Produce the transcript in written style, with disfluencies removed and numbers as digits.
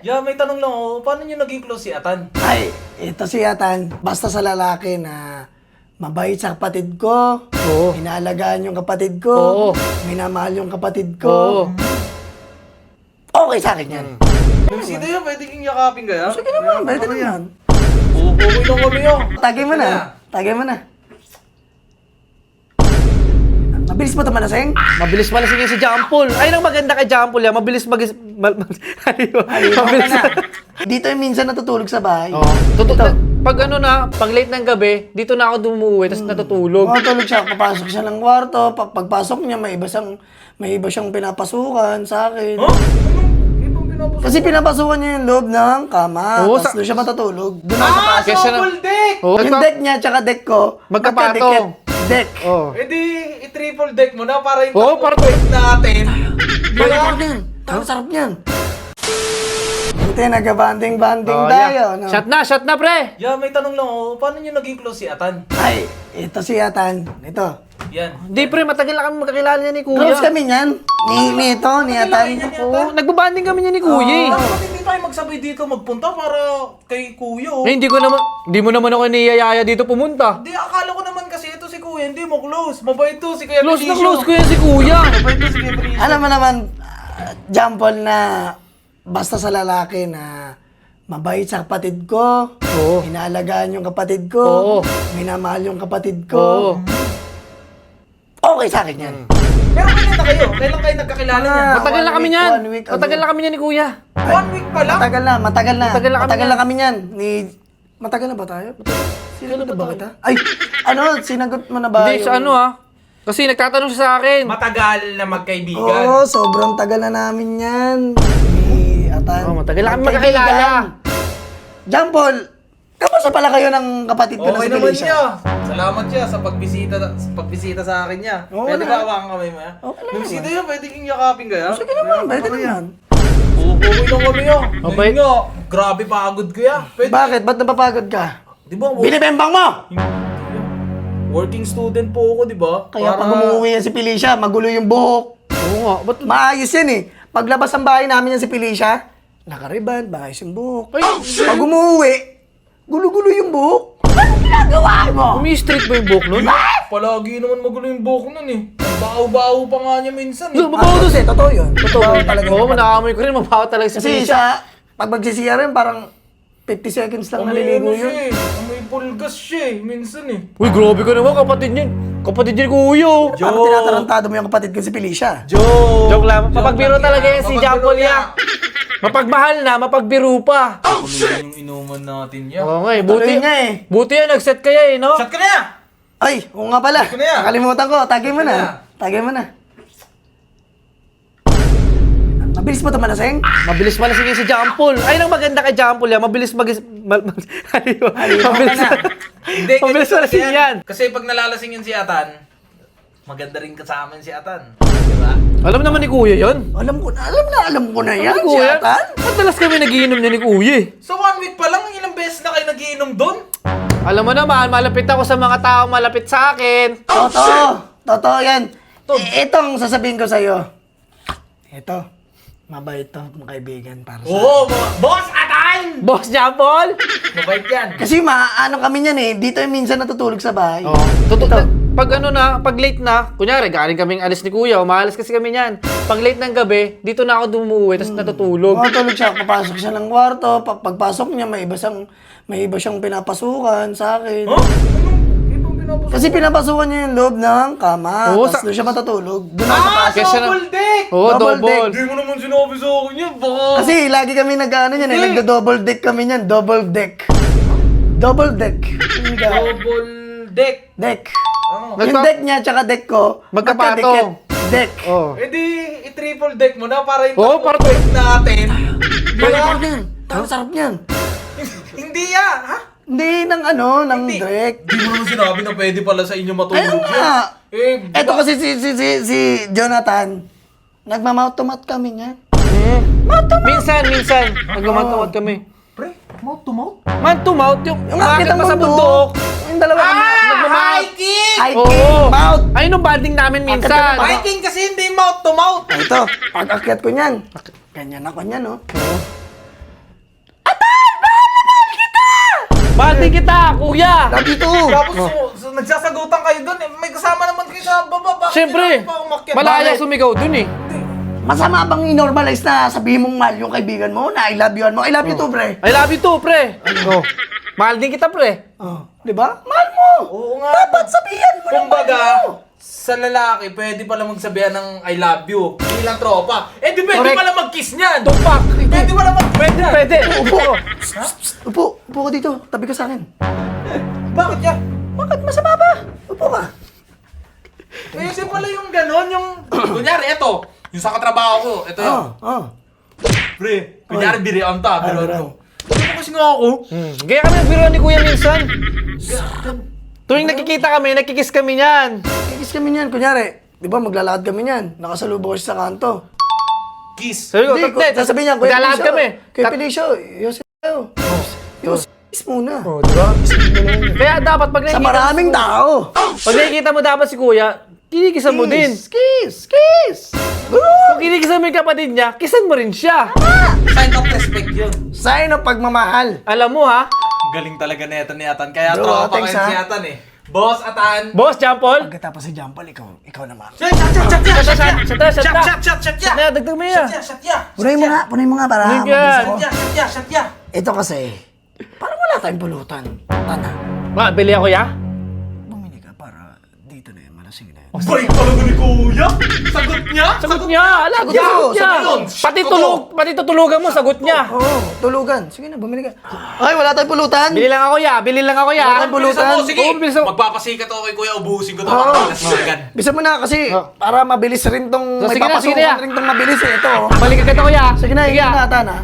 Yeah, may tanong lang ako. Paano nyo naging close si Atan? Ay, ito si Atan. Basta sa lalaki na mabait sa kapatid ko. Oo. Inaalagaan yung kapatid ko. Oo. Minamahal yung kapatid Oo. ko. Okay sa akin yan. Sino yun? Pwede kong yakapin kaya? Sige naman, pwede naman. Okay lang kami yun. Tagay mo na. Tagay mo na. Mabilis mo ito malaseng? Mabilis malasing si Jampol. Ay, ang maganda kay Jampol yan. Mabilis mabilis. Dito yung minsan natutulog sa bahay. Oh. Pag pag late ng gabi, dito na ako dumuwi, tapos natutulog. Matulog siya, papasok siya ng kwarto. Pagpasok niya, may iba siyang pinapasukan sa akin. Huh? Ibang pinapasok? Kasi pinapasukan niya yung loob ng kama. Oo, Tapos doon siya matutulog. Doon ako Ah, papasok. Kesa na- double deck! Oh, Yung deck niya, tsaka deck ko. Magkapatong. Deck. Oh. Eh di, i-triple deck mo na para yung Oo, tatlong para- deck natin. Balik ako niyan. Ang sarap niyan. Buti, nagka-banding-banding Oh, tayo. yeah. No? Shot na, pre! Yeah, may tanong lang ako. Paano nyo naging close si Atan? Ay, ito si Atan. Ito. Yan. Hindi, pre, matagal na kami magkakilala niya ni Kuya. Close kami niyan. Ni Atan. Oo, nagbabanding kami niya ni Kuya eh. Bakit hindi tayo magsabay dito magpunta para kay Kuya? Oh? Eh, hindi mo naman ako niyayaya dito pumunta. Hindi, akala ko naman kasi ito si Kuya, hindi mo close. Mabait to si Kuya Close na Benicio. close ko yan si Kuya. Mabait to si Kuya Benicio. Alam mo naman, Jampol, na basta sa lalaki na mabait sa kapatid ko. Oo. Inaalagaan yung kapatid ko. Oo. Minamahal yung kapatid Oo. ko. Okay sa akin yan. Pero kailan na kayo? Kailan kayo nagkakilala niyan? Matagal na One kami week, niyan. 1 week ago. Matagal na kami niyan ni Kuya. 1 week pa lang? Matagal na. Matagal na kami kami niyan. Matagal na ba tayo? Sinagot na ba kita? Ay, ano? Sinagot mo na ba? Hindi, sa ano Kasi nagtatanong siya sa akin. Matagal na magkaibigan. Oo, sobrang tagal na namin yan. Ni Atan. Oh, matagal na kami magkakilala. Jampol, kamusta pala kayo ng kapatid ko na Okay si naman Felicia? siya. Salamat siya sa pagbisita sa akin niya. Oo Pwede na. ba hawakan kamay mo ya? Okay na Yung naman. sino yun, pwede kong yakapin kaya? Sige naman, pwede naman. Okay lang kami yun. Mabait. Ngayon nga, grabe pagod ko ya. Pwede. Bakit? Ba't napapagod ka? Di ba? Binibembang mo! Working student po ako, di ba? Kaya pag umuwi yan si Felicia, magulo yung buhok. Oo nga. Ba't? Maayos yan eh. Paglabas ng bahay namin yan si Felicia, nakariban, maayos yung buhok. Ay, Pag umuwi, gulo-gulo yung buhok. Anong ginagawa mo? umi-street ba yung buhok nun? Palagi naman magulo yung buhok nun eh. Baho-baho pa nga niya minsan eh. Mabaho doon. Kasi totoo yun. Totoo talaga. Oo, nakakamoy ko rin. Mabaho talaga si Kasi Felicia. pag magsisiyar yun, parang 50 seconds lang Amoy naliligo ano siya yun. eh. Amoy pulgas siya eh. Minsan eh. Uy, grabe ka naman. Kapatid niya. Kapatid niya ni Kuya. oh. Parang tinatarantado mo yung kapatid ko si Felicia. Joke lang. Mapagbiro lang talaga yan. yan si Mapagbiro Jampol niya. ya. Mapagmahal na, mapagbiro pa. Ano yung inuman natin yan? Oo nga eh. Tuloy nga eh. Buti yan, nag-set kaya eh, no? Shot ka na! Ay, oo nga pala. Ito na yan. Nakalimutan ko. Tagay mo Ito na. na. Tagay mo na. Mabilis mo ito malaseng? Mabilis malasing si Jampol. Ay, ang maganda kay Jampol yan. Mabilis Mabilis Hindi, Mabilis ganito malasing kasi yan. Kasi pag nalalasing yun si Atan, maganda rin kasama yun si Atan. Diba? Alam naman ni Kuya yun. Alam ko na yan. Ni Si Kuya? Atan. Madalas kami nagiinom niya ni Kuya eh. So 1 week pa lang, ilang beses na kayo nagiinom doon? Alam mo naman, malapit ako sa mga taong malapit sa akin. Totoo yan. Itong sasabihin ko sa'yo. Ito. Mabait to, mga kaibigan para sa... Oo, Boss Atan! Boss Jampol? Mabait yan. Kasi maano kami niyan eh. Dito yung minsan natutulog sa bahay. Oo. Pag pag late na, kunyari, galing kaming alis ni Kuya, umalis kasi kami niyan. Pag late ng gabi, dito na ako dumuwi, tapos natutulog. Matulog siya, papasok siya ng kwarto. Pagpasok niya, may iba siyang pinapasukan sa akin. Huh? Anong ibang pinapasok? Kasi pinapasukan niya yung loob ng kama. Oo, Tapos doon siya matutulog. Doon ako Ah, papasok. Kesa na- double deck! Oo, Double deck. double. Hindi mo naman sinabi sa akin yan, baka... Kasi lagi kami nag-ano niyan eh. Hindi. Nagdo-double deck kami niyan. Double deck. Double deck. Double deck. Deck. Ano? Yung deck niya tsaka deck ko. Magkapatong. magkadikit. Deck. Oh. Eh di, i-triple deck mo na para yung Oo, tatlong para- deck natin. Di Balik ba? ako niyan. Ang sarap niyan. Hindi yan, ha? Hindi ng ng Hindi. deck. Di mo naman sinabi na pwede pala sa inyo matulog Ayun yan. nga. Eh, Eto kasi si Jonathan. Nagmamouth to mouth kami niyan. Minsan, nagmamantawad kami. pre, mouth to mouth? Man to mouth, yung Yung umakit akit ng pa sa bundok. bundok. Yung dalawa kami. Nagmamouth. hiking! Hiking. Mouth. Ayun yung banding namin Akit minsan. ka na ba? Hiking kasi hindi mouth to mouth. Ito, pag akyat ko niyan. Ganyan ako niyan, no? din kita, kuya! Love you too. Tapos nagsasagutan kayo dun. May kasama naman kayo sa baba. Bakit Siyempre, kailangan pa umakyat? malaya Bakit? sumigaw dun eh. Masama bang i-normalize na sabihin mong mahal yung kaibigan mo na I love you mo? I love you too, pre. I love you too, pre. Oh. Mahal din kita, pre. Oh, di ba? Mahal mo. Oo nga. Dapat sabihan mo ng mahal Kumbaga, mo. sa lalaki, pwede pala magsabihan ng I love you. Hindi lang tropa. Eh, di pwede Correct. pala mag-kiss niyan. Tumpak. Pwede pala mag-kiss Pwede, niyan. pwede. Upo ka dito. Tabi ka sa akin. Bakit yan? Bakit masama ba? Upo ka. Pwede pala yung ganon, yung... Kunyari, eto. Yung sa katrabaho ko. Ito yun. Pre, kunyari, birion ta. Birion. Ano kasi nga ako? Kaya kami nagbiruan ni kuya minsan. Tuwing nakikita kami, nakikiss kami niyan. Kikis kami niyan. Kunyari, di ba maglalakad kami niyan. Nakasalubong ko siya sa kanto. Kiss. Sabi ko, Hindi, Tet, sasabihin niya, maglalakad kami. Kuya Felicio, Yosef tayo. Kiss muna. Oh, di ba? Kaya dapat pag Sa nakikita, maraming tao. pag nakikita mo dapat si kuya, kinikisan mo din. Kiss. Kung kinikisan mo yung kapatid niya, kisan mo rin siya. Sign of respect yun. Sign of pagmamahal. Alam mo ha? Galing talaga na ito ni Atan. Kaya Bro, tropa thanks, kayo si ha? Atan eh. Boss, Atan. Boss, Jampol. Pagkatapos si Jampal, ikaw naman. Shot ya! Shot na, dagdag mo yan. Shot ya! Punay mo nga para Hindi yan. mabilis ako. Shot ya! Ito kasi, parang wala tayong pulutan. Tana, Ma, bili ako ya? bumili ka para dito na yan, malasing na yan. Balik talaga ni Kuya! Sagot niya! Sagot niya, ala, Sagot sagot ko, niya. sagot yun. Pati tutulugan mo, sagot niya. Oo, tulugan. Sige na, bumili ka. Ay, wala tayong pulutan. Bili lang ako ya, bili lang ako ya. Wala tayong pulutan. Bilisan mo, sige! Oo, bilisan mo. Magpapasikat ako kay Kuya, ubuhusin ko ito. Oo. Makalas agad. Bisa mo na kasi, para mabilis rin tong, So, may sige na, sige na. papasukan rin tong mabilis eh. Ito. Balik agad ako ya. Sige na, Tana.